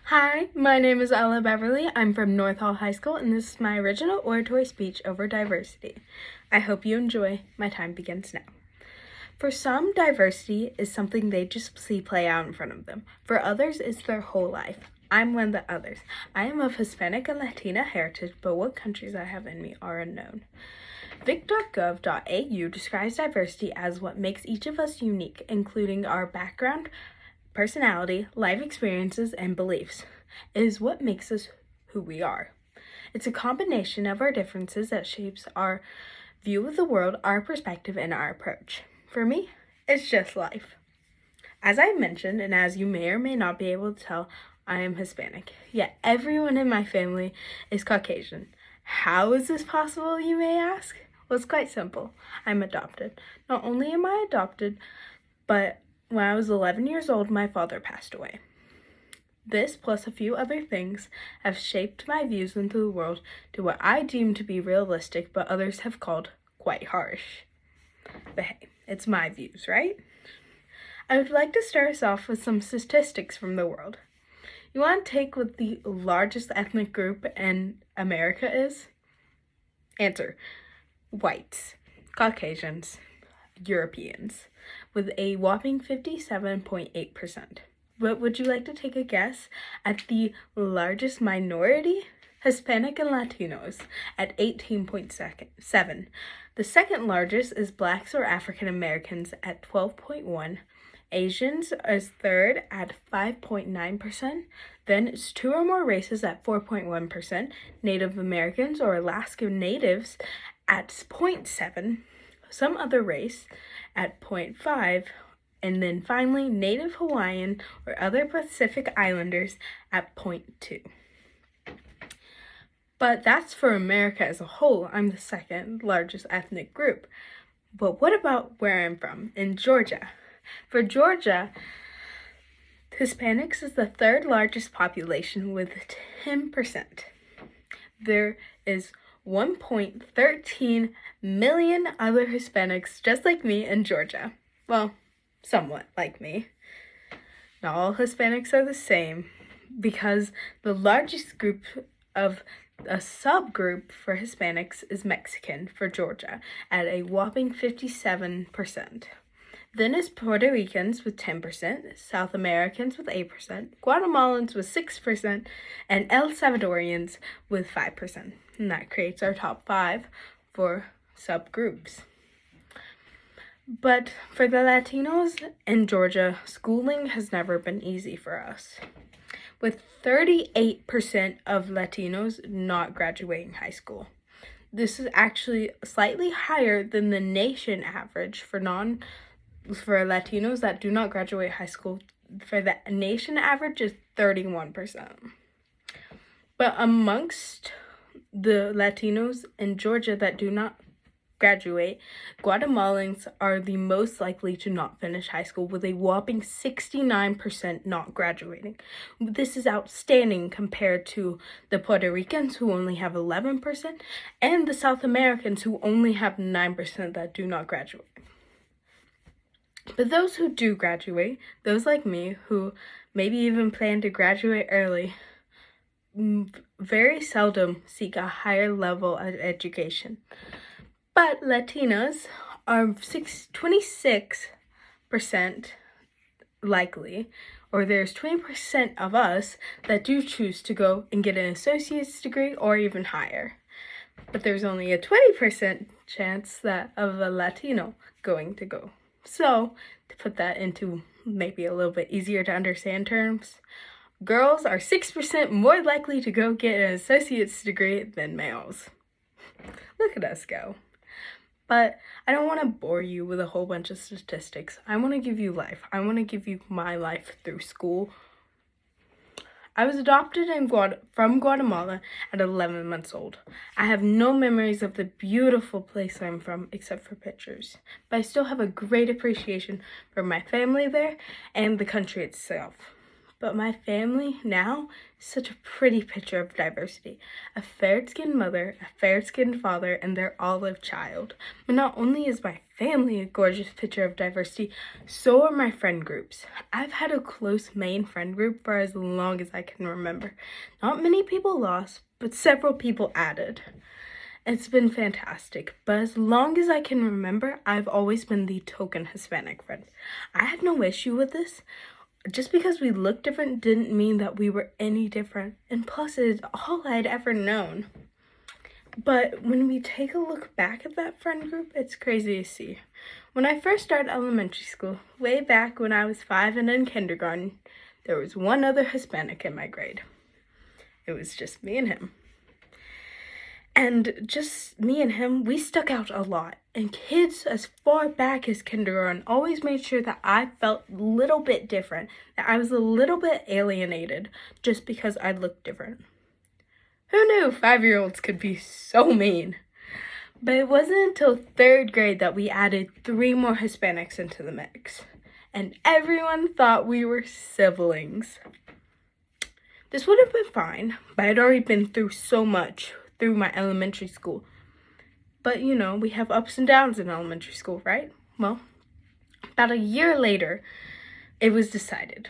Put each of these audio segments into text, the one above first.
Hi, my name is Ella Beverly. I'm from North Hall High School, and this is my original oratory speech over diversity. I hope you enjoy. My time begins now. For some, diversity is something they just see play out in front of them. For others, it's their whole life. I'm one of the others. I am of Hispanic and Latina heritage, but what countries I have in me are unknown. Vic.gov.au describes diversity as what makes each of us unique, including our background, personality, life experiences, and beliefs. It is what makes us who we are. It's a combination of our differences that shapes our view of the world, our perspective, and our approach. For me, it's just life. As I mentioned, and as you may or may not be able to tell, I am Hispanic, yet everyone in my family is Caucasian. How is this possible, you may ask? Well, it's quite simple. I'm adopted. Not only am I adopted, but when I was 11 years old, my father passed away. This, plus a few other things, have shaped my views into the world to what I deem to be realistic, but others have called quite harsh. But hey, it's my views, right? I would like to start us off with some statistics from the world. You want to take what the largest ethnic group in America is? Answer: whites, Caucasians, Europeans, with a whopping 57.8%. But would you like to take a guess at the largest minority? Hispanic and Latinos at 18.7. The second largest is Blacks or African Americans at 12.1. Asians is third at 5.9%. Then it's two or more races at 4.1%. Native Americans or Alaskan Natives at 0.7%. Some other race at 0.5%. And then finally, Native Hawaiian or other Pacific Islanders at 0.2%. But that's for America as a whole. I'm the second largest ethnic group. But what about where I'm from, in Georgia? For Georgia, Hispanics is the third largest population with 10%. There is 1.13 million other Hispanics just like me in Georgia. Well, somewhat like me. Not all Hispanics are the same, because the largest group of a subgroup for Hispanics is Mexican for Georgia at a whopping 57%. Then is Puerto Ricans with 10%, South Americans with 8%, Guatemalans with 6%, and El Salvadorians with 5%. And that creates our top 5 for subgroups. But for the Latinos in Georgia, schooling has never been easy for us, with 38% of Latinos not graduating high school. This is actually slightly higher than the nation average for Latinos that do not graduate high school. For the nation average is 31%. But amongst the Latinos in Georgia that do not graduate, Guatemalans are the most likely to not finish high school, with a whopping 69% not graduating. This is outstanding compared to the Puerto Ricans, who only have 11%, and the South Americans, who only have 9% that do not graduate. But those who do graduate, those like me, who maybe even plan to graduate early, very seldom seek a higher level of education. But Latinos are 26% likely, or there's 20% of us that do choose to go and get an associate's degree or even higher. But there's only a 20% chance that of a Latino going to go. So, to put that into maybe a little bit easier to understand terms, girls are 6% more likely to go get an associate's degree than males. Look at us go. But I don't want to bore you with a whole bunch of statistics. I want to give you life. I want to give you my life through school. I was adopted from Guatemala at 11 months old. I have no memories of the beautiful place I'm from except for pictures, but I still have a great appreciation for my family there and the country itself. But my family now is such a pretty picture of diversity. A fair-skinned mother, a fair-skinned father, and their olive child. But not only is my family a gorgeous picture of diversity, so are my friend groups. I've had a close main friend group for as long as I can remember. Not many people lost, but several people added. It's been fantastic, but as long as I can remember, I've always been the token Hispanic friend. I had no issue with this. Just because we looked different didn't mean that we were any different, and plus it is all I'd ever known. But when we take a look back at that friend group, it's crazy to see. When I first started elementary school, way back when I was 5 and in kindergarten, there was one other Hispanic in my grade. It was just me and him. And just me and him, we stuck out a lot. And kids as far back as kindergarten always made sure that I felt a little bit different, that I was a little bit alienated just because I looked different. Who knew 5-year-olds could be so mean? But it wasn't until 3rd grade that we added 3 more Hispanics into the mix. And everyone thought we were siblings. This would have been fine, but I'd already been through so much through my elementary school. But you know, we have ups and downs in elementary school, right? Well, about a year later, it was decided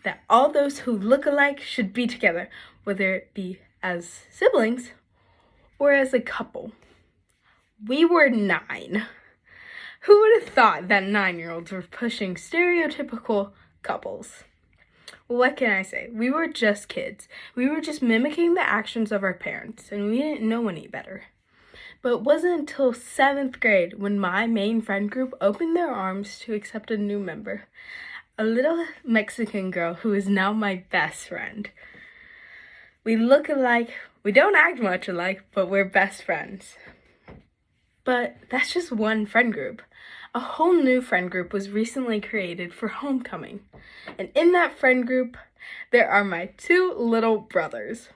that all those who look alike should be together, whether it be as siblings or as a couple. We were 9. Who would have thought that 9-year-olds were pushing stereotypical couples? What can I say? We were just kids. We were just mimicking the actions of our parents, and we didn't know any better. But it wasn't until 7th grade when my main friend group opened their arms to accept a new member. A little Mexican girl who is now my best friend. We look alike, we don't act much alike, but we're best friends. But that's just one friend group. A whole new friend group was recently created for homecoming. And in that friend group, there are my 2 little brothers.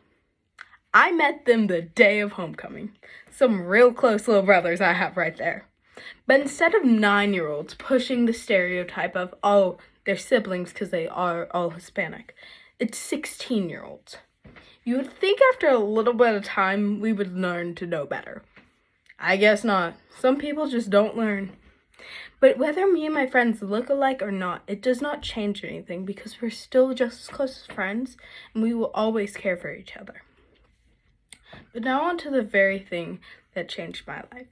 I met them the day of homecoming. Some real close little brothers I have right there. But instead of 9-year-olds pushing the stereotype of, oh, they're siblings because they are all Hispanic, it's 16-year-olds. You would think after a little bit of time we would learn to know better. I guess not. Some people just don't learn. But whether me and my friends look alike or not, it does not change anything because we're still just as close as friends and we will always care for each other. But now on to the very thing that changed my life.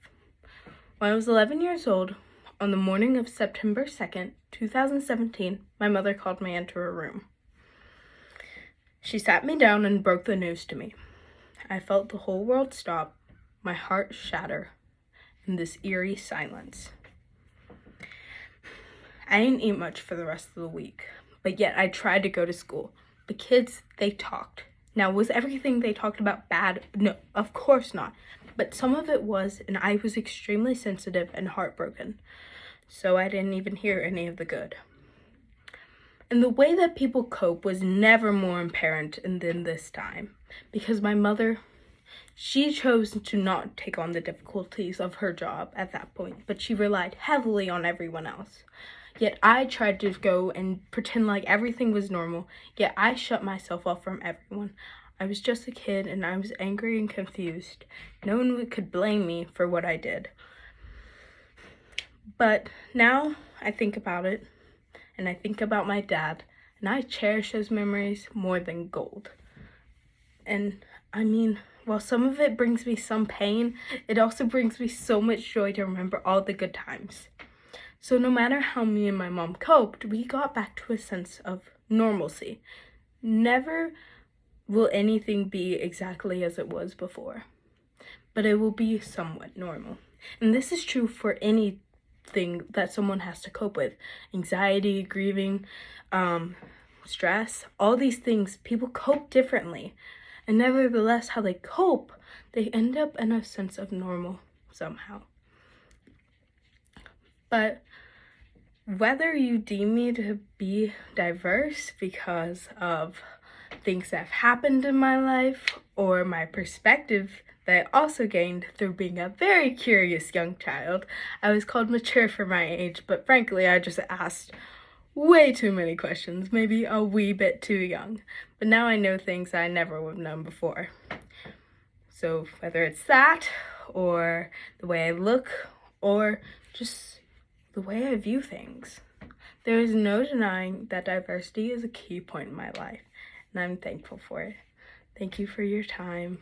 When I was 11 years old, on the morning of September 2nd, 2017, my mother called me into her room. She sat me down and broke the news to me. I felt the whole world stop, my heart shatter, in this eerie silence. I didn't eat much for the rest of the week, but yet I tried to go to school. The kids, they talked. Now, was everything they talked about bad? No, of course not. But some of it was, and I was extremely sensitive and heartbroken. So I didn't even hear any of the good. And the way that people cope was never more apparent than this time. Because my mother, she chose to not take on the difficulties of her job at that point, but she relied heavily on everyone else. Yet I tried to go and pretend like everything was normal, yet I shut myself off from everyone. I was just a kid and I was angry and confused. No one could blame me for what I did. But now I think about it, and I think about my dad, and I cherish those memories more than gold. And I mean, while some of it brings me some pain, it also brings me so much joy to remember all the good times. So no matter how me and my mom coped, we got back to a sense of normalcy. Never will anything be exactly as it was before, but it will be somewhat normal. And this is true for anything that someone has to cope with. Anxiety, grieving, stress, all these things, people cope differently. And nevertheless, how they cope, they end up in a sense of normal somehow. But whether you deem me to be diverse because of things that have happened in my life or my perspective that I also gained through being a very curious young child, I was called mature for my age, but frankly, I just asked, way too many questions, maybe a wee bit too young. But now I know things I never would have known before. So whether it's that, or the way I look, or just the way I view things, there is no denying that diversity is a key point in my life, and I'm thankful for it. Thank you for your time.